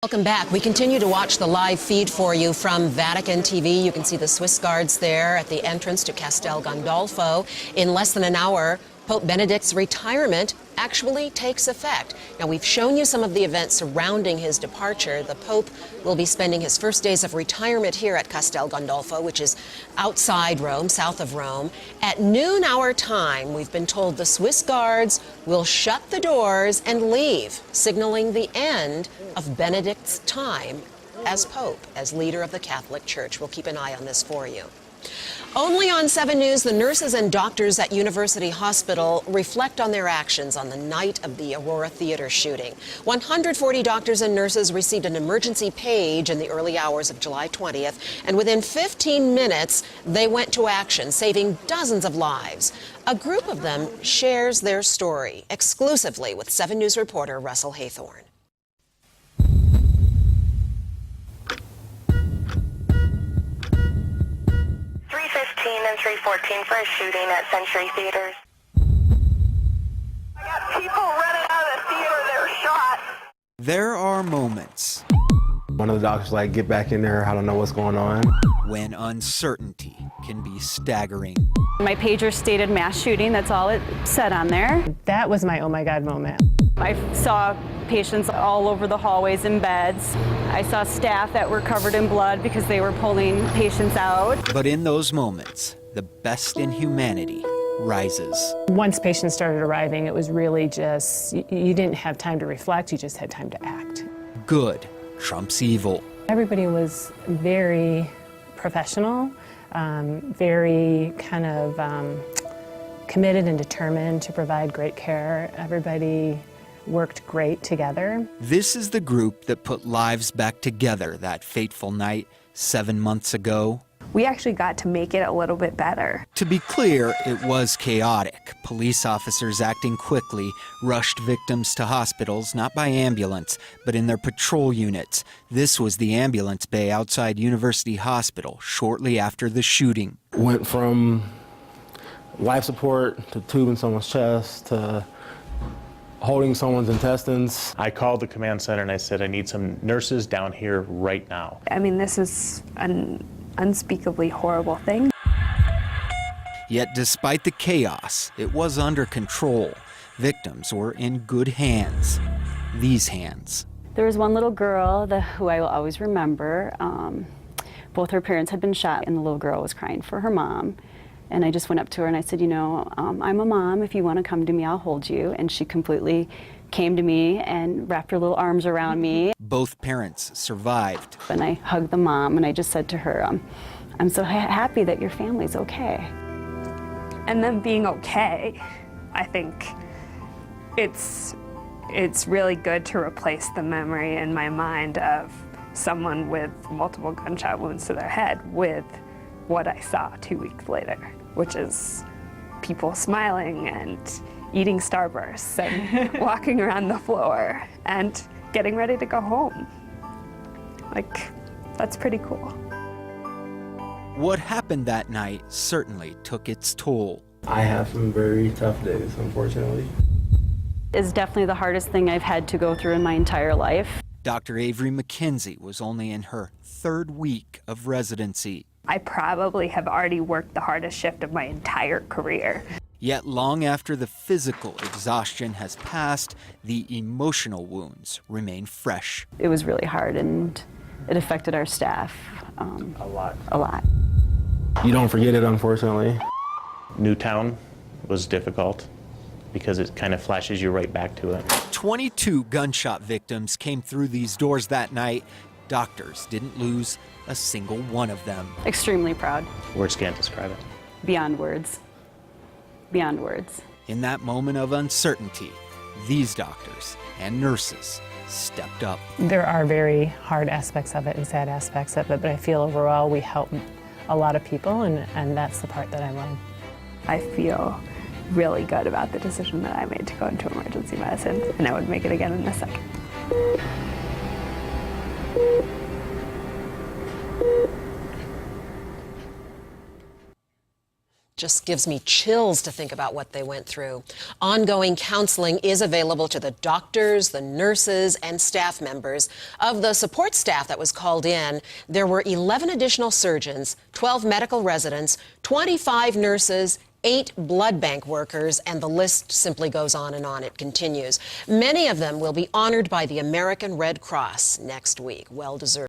Welcome back. We continue to watch the live feed for you from Vatican TV. You can see the Swiss guards there at the entrance to Castel Gandolfo. In less than an hour, Pope Benedict's retirement actually takes effect. Now, we've shown you some of the events surrounding his departure. The Pope will be spending his first days of retirement here at Castel Gandolfo, which is outside Rome, south of Rome. At noon our time, we've been told the Swiss guards will shut the doors and leave, signaling the end of Benedict's time as Pope, as leader of the Catholic Church. We'll keep an eye on this for you. Only on 7 News, the nurses and doctors at University Hospital reflect on their actions on the night of the Aurora theater shooting. 140 doctors and nurses received an emergency page in the early hours of July 20th, and within 15 minutes, they went to action, saving dozens of lives. A group of them shares their story exclusively with 7 News reporter Russell Haythorn. And 314 for a shooting at Century Theaters. I got people running out of the theater, they were shot. There are moments one of the doctors like, get back in there, I don't know what's going on. when uncertainty can be staggering. My pager stated mass shooting, that's all it said on there. That was my oh my God moment. I saw patients all over the hallways in beds. I saw staff that were covered in blood because they were pulling patients out. But in those moments, the best in humanity rises. Once patients started arriving, it was really just, you didn't have time to reflect, you just had time to act. Good trumps evil. Everybody was very professional, very kind of committed and determined to provide great care. Everybody worked great together. This is the group that put lives back together that fateful night 7 months ago. We actually got to make it a little bit better. To be clear, it was chaotic. Police officers acting quickly rushed victims to hospitals, not by ambulance, but in their patrol units. This was the ambulance bay outside University Hospital shortly after the shooting. Went from life support to tubing someone's chest to holding someone's intestines. I called the command center and I said, I need some nurses down here right now. I mean, this is an unspeakably horrible thing. Yet despite the chaos, it was under control. Victims were in good hands. These hands. There was one little girl who I will always remember. Both her parents had been shot, and the little girl was crying for her mom. And I just went up to her and I said, you know, I'm a mom. If you want to come to me, I'll hold you. And she completely came to me and wrapped her little arms around me. Both parents survived. And I hugged the mom and I just said to her, I'm so happy that your family's okay. And them being okay, I think it's really good to replace the memory in my mind of someone with multiple gunshot wounds to their head with what I saw 2 weeks later, which is people smiling and eating Starbursts and walking around the floor and getting ready to go home. Like, that's pretty cool. What happened that night certainly took its toll. I have some very tough days, unfortunately. It's definitely the hardest thing I've had to go through in my entire life. Dr. Avery McKenzie was only in her 3rd week of residency. I probably have already worked the hardest shift of my entire career. Yet long after the physical exhaustion has passed, the emotional wounds remain fresh. It was really hard and it affected our staff a lot. You don't forget it, unfortunately. Newtown was difficult because it kind of flashes you right back to it. 22 gunshot victims came through these doors that night. Doctors didn't lose a single one of them. Extremely proud. Words can't describe it. Beyond words. Beyond words. In that moment of uncertainty, these doctors and nurses stepped up. There are very hard aspects of it and sad aspects of it, but I feel overall we help a lot of people, and that's the part that I love. I feel really good about the decision that I made to go into emergency medicine, and I would make it again in a second. Just gives me chills to think about what they went through. Ongoing counseling is available to the doctors, the nurses, and staff members. Of the support staff that was called in, there were 11 additional surgeons, 12 medical residents, 25 nurses, 8 blood bank workers, and the list simply goes on and on. It continues. Many of them will be honored by the American Red Cross next week. Well deserved.